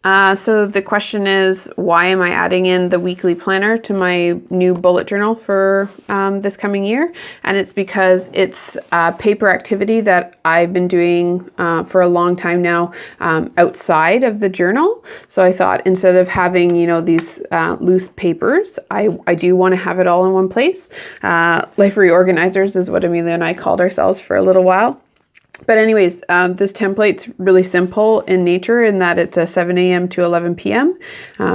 So the question is, why am I adding in the weekly planner to my new bullet journal for this coming year? And it's because it's a paper activity that I've been doing for a long time now outside of the journal. So I thought instead of having, these loose papers, I do want to have it all in one place. Life Reorganizers is what Emilio and I called ourselves for a little while. But anyways, this template's really simple in nature in that it's a 7 a.m. to 11 p.m.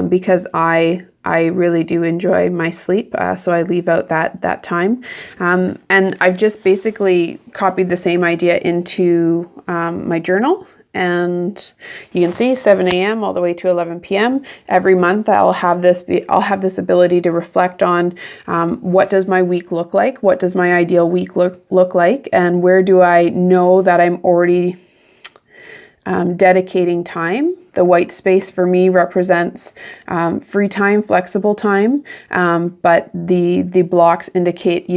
Because I really do enjoy my sleep, so I leave out that time. And I've just basically copied the same idea into my journal. And you can see 7 a.m. all the way to 11 p.m. Every month I'll have this ability to reflect on what does my week look like? What does my ideal week look like? And where do I know that I'm already dedicating time? The white space for me represents free time, flexible time. But the blocks indicate,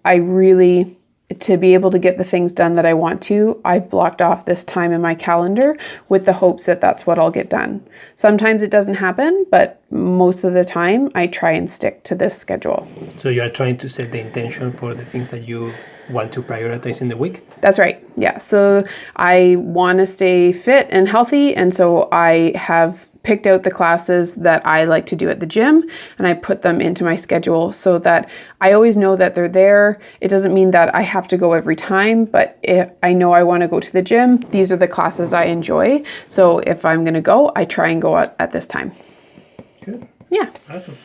I really, to be able to get the things done that I want to, I've blocked off this time in my calendar with the hopes that that's what I'll get done. Sometimes it doesn't happen, but most of the time I try and stick to this schedule. So you are trying to set the intention for the things that you want to prioritize in the week? That's right. Yeah. So I want to stay fit and healthy. And so I have picked out the classes that I like to do at the gym, and I put them into my schedule so that I always know that they're there. It doesn't mean that I have to go every time, but if I know I want to go to the gym, these are the classes I enjoy. So if I'm going to go, I try and go at this time. Good. Yeah. Awesome.